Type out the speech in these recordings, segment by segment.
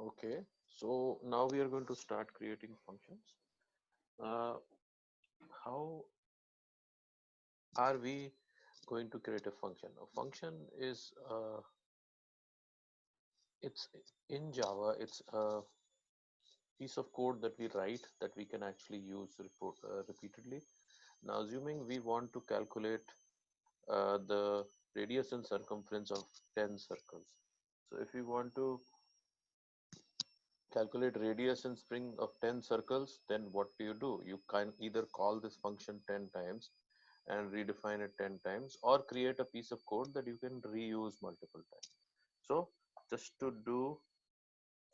Okay, so now we are going to start creating functions. Uh, how are we going to create a function? A function is it's in Java. It's a piece of code that we write that we can actually use repeatedly. Now, assuming we want to calculate the radius and circumference of 10 circles. So if we want to calculate radius and string of 10 circles, then what do? You can either call this function 10 times and redefine it 10 times, or create a piece of code that you can reuse multiple times. So just to do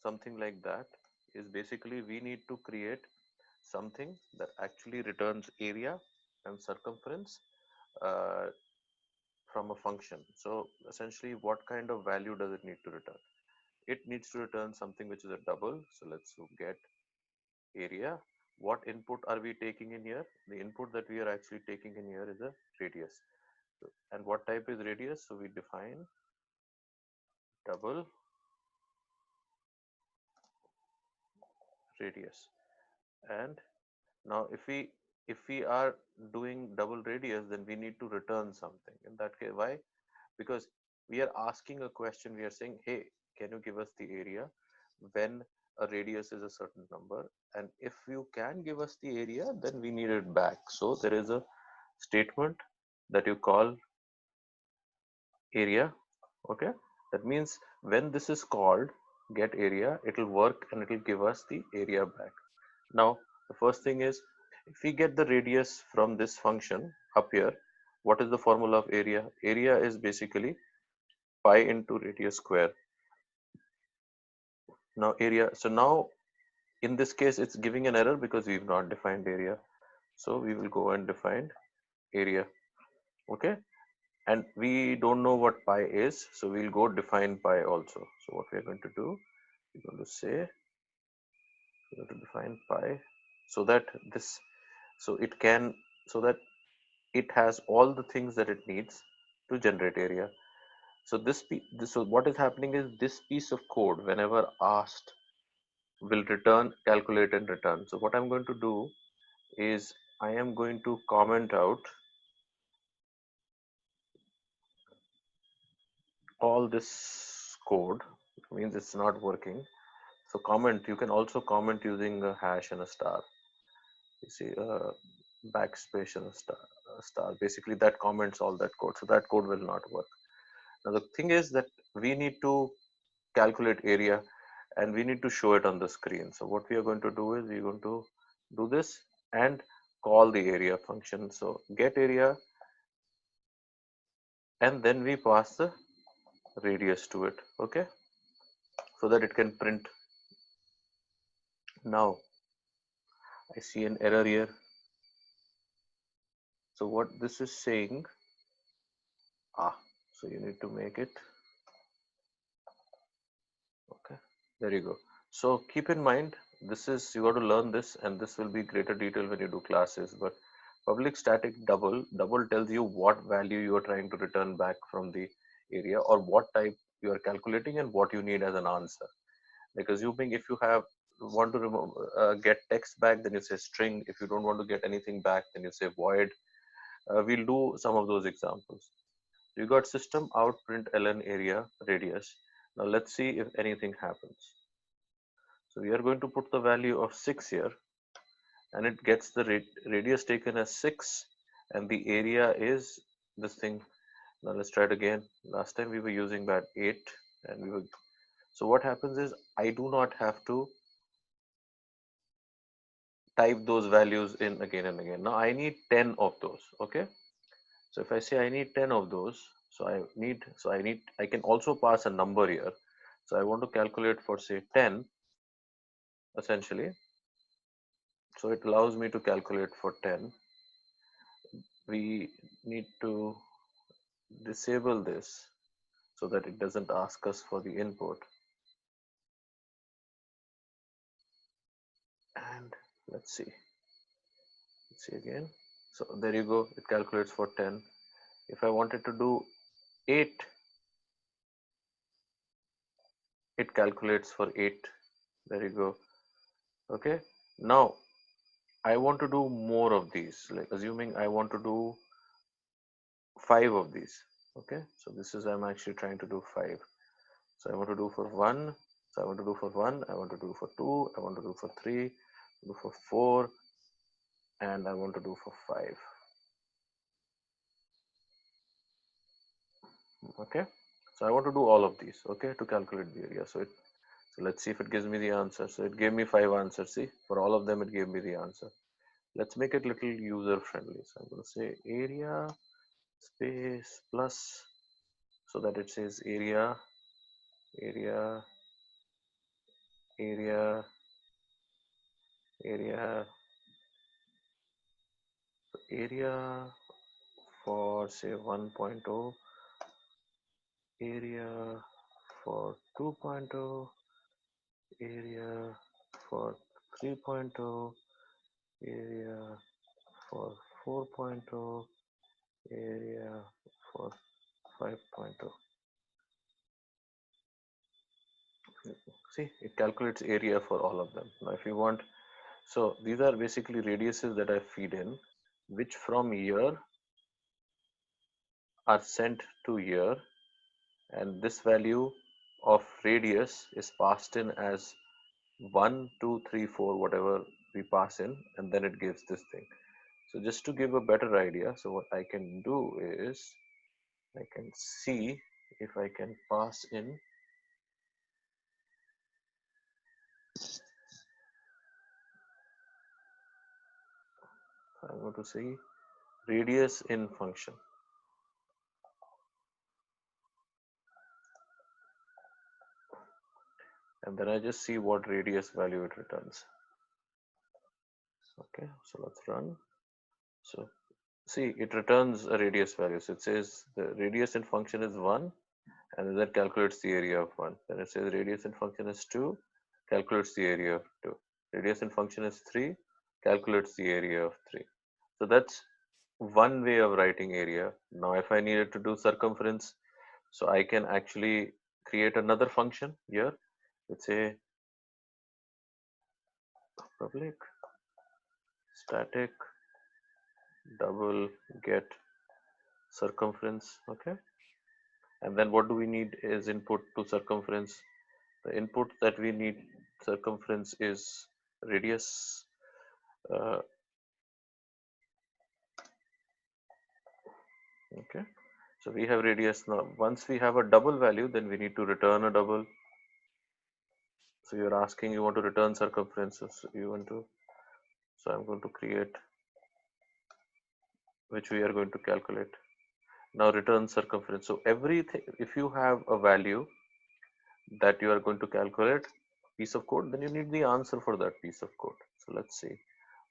something like that is basically we need to create something that actually returns area and circumference uh, from a function. So essentially, what kind of value does it need to return? It needs to return something which is a double. So let's do get area. What input are we taking in here? The input that we are actually taking in here is a radius. So, and what type is radius? So we define double radius. And now if we are doing double radius, then we need to return something. In that case, why? Because we are asking a question. We are saying, hey, can you give us the area when a radius is a certain number? And if you can give us the area, then we need it back. So there is a statement that you call area. Okay, that means when this is called get area, it will work and it will give us the area back. Now the first thing is, if we get the radius from this function up here, what is the formula of area? Area is basically pi into radius square. Now area, so now in this case it's giving an error because we've not defined area. So we will go and define area. Okay, and we don't know what pi is, so we'll go define pi also. So what we are going to do, we're going to say we're going to define pi so that this, so it can, so that it has all the things that it needs to generate area. So so what is happening is this piece of code, whenever asked, will return, calculate and return. So what I'm going to do is I am going to comment out all this code. It means it's not working. So comment, you can also comment using a hash and a star. You see backspace and a star. Basically that comments all that code. So that code will not work. Now the thing is that we need to calculate area and we need to show it on the screen. So what we are going to do is we're going to do this and call the area function. So get area, and then we pass the radius to it. Okay, so that it can print. Now I see an error here. So what this is saying, so you need to make it, okay, there you go. So keep in mind, this is, you got to learn this, and this will be greater detail when you do classes. But public static double tells you what value you are trying to return back from the area, or what type you are calculating and what you need as an answer. Like assuming if you have want to get text back, then you say string. If you don't want to get anything back, then you say void. We'll do some of those examples. You got system out print ln area radius. Now let's see if anything happens. So we are going to put the value of 6 here, and it gets the radius taken as 6, and the area is this thing. Now let's try it again. Last time we were using that 8, and we were, so what happens is I do not have to type those values in again and again. Now I need 10 of those. Okay, so if I say I need 10 of those, I can also pass a number here. So I want to calculate for say 10 essentially. So it allows me to calculate for 10. We need to disable this so that it doesn't ask us for the input. And let's see again. So there you go, it calculates for 10. If I wanted to do 8, it calculates for 8. There you go. Okay. Now I want to do more of these, like assuming I want to do five of these. Okay. So this is, I'm actually trying to do five. So I want to do for one. So I want to do for one. I want to do for two. I want to do for three. Do for four, and I want to do for five. Okay. So I want to do all of these. Okay, to calculate the area. So let's see if it gives me the answer. So it gave me five answers. See, for all of them, it gave me the answer. Let's make it little user friendly. So I'm going to say area space plus, so that it says area, area, area, area, area for say 1.0, area for 2.0, area for 3.0, area for 4.0, area for 5.0. See, it calculates area for all of them. Now, if you want, so these are basically radiuses that I feed in, which from year are sent to year, and this value of radius is passed in as 1, 2, 3, 4, whatever we pass in, and then it gives this thing. So just to give a better idea, so what I can do is I can see if I can pass in, I'm going to say radius in function, and then I just see what radius value it returns. Okay, so let's run. So see, it returns a radius value. So it says the radius in function is 1, and that calculates the area of 1. Then it says radius in function is 2, calculates the area of 2. Radius in function is 3, calculates the area of 3. So that's one way of writing area. Now if I needed to do circumference, so I can actually create another function here. Let's say public static double get circumference. Okay, and then what do we need is input to circumference. The input that we need circumference is radius. uh, okay, so we have radius. Now once we have a double value, then we need to return a double. So you're asking, you want to return circumferences, you want to, so I'm going to create, which we are going to calculate. Now return circumference. So everything, if you have a value that you are going to calculate piece of code, then you need the answer for that piece of code. So let's see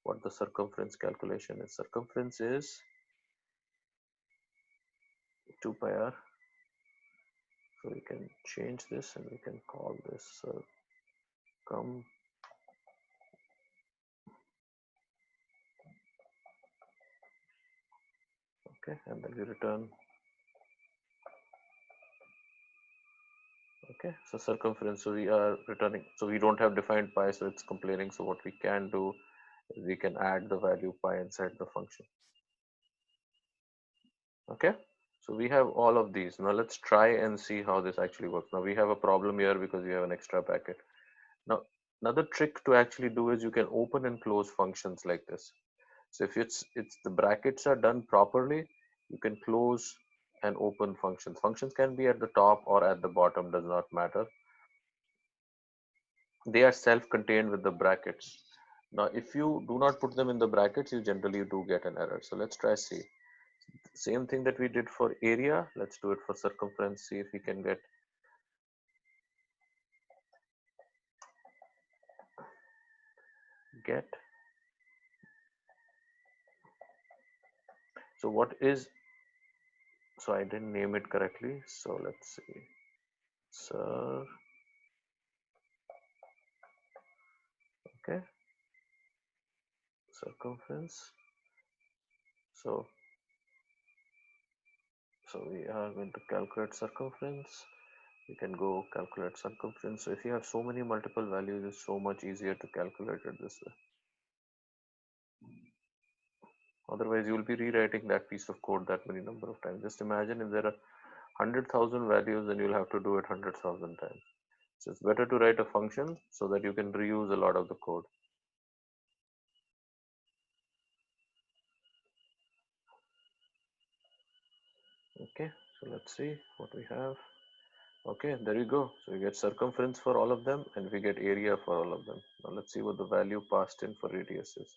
what the circumference calculation is. Circumference is 2 pi r. So we can change this and we can call this circum. Okay, and then we return. Okay, so circumference. So we are returning. So we don't have defined pi, so it's complaining. So what we can do is we can add the value pi inside the function. Okay, so we have all of these. Now let's try and see how this actually works. Now we have a problem here because we have an extra bracket. Now another trick to actually do is you can open and close functions like this. So if it's the brackets are done properly, you can close and open functions. Functions can be at the top or at the bottom, does not matter. They are self-contained with the brackets. Now if you do not put them in the brackets, you generally do get an error. So let's try see. Same thing that we did for area, let's do it for circumference, see if we can get. So what is, so I didn't name it correctly, so let's see, sir. Okay, circumference. So we are going to calculate circumference. You can go calculate circumference. So if you have so many multiple values, it's so much easier to calculate it this way. Otherwise, you will be rewriting that piece of code that many number of times. Just imagine if there are 100,000 values, then you'll have to do it 100,000 times. So it's better to write a function so that you can reuse a lot of the code. Okay, so let's see what we have. Okay, there you go. So we get circumference for all of them and we get area for all of them. Now let's see what the value passed in for radius is.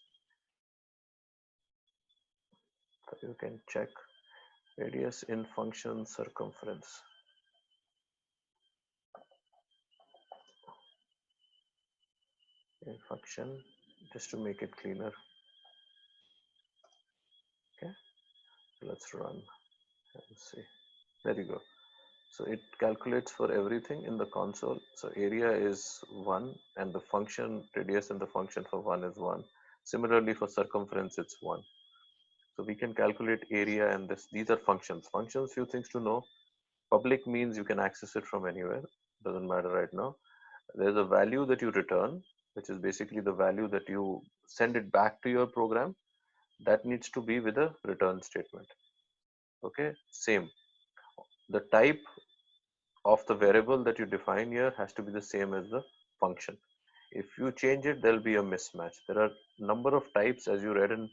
So you can check radius in function circumference. In function, just to make it cleaner. Okay, so let's run and see. There you go. So it calculates for everything in the console. So area is 1 and the function radius in the function for 1 is 1. Similarly for circumference it's 1. So we can calculate area and this. These are functions. Functions, few things to know. Public means you can access it from anywhere. Doesn't matter right now. There's a value that you return, which is basically the value that you send it back to your program. That needs to be with a return statement. Okay, same. The type of the variable that you define here has to be the same as the function. If you change it, there'll be a mismatch. There are number of types, as you read in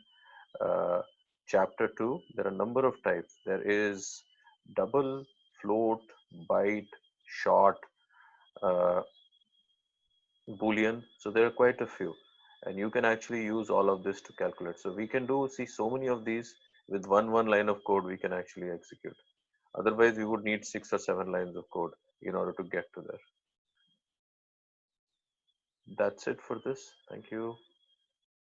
uh, chapter 2. There are number of types. There is double, float, byte, short, uh, boolean. So there are quite a few, and you can actually use all of this to calculate. So we can see so many of these with one line of code we can actually execute. Otherwise we would need 6 or 7 lines of code in order to get to there. That's it for this. Thank you.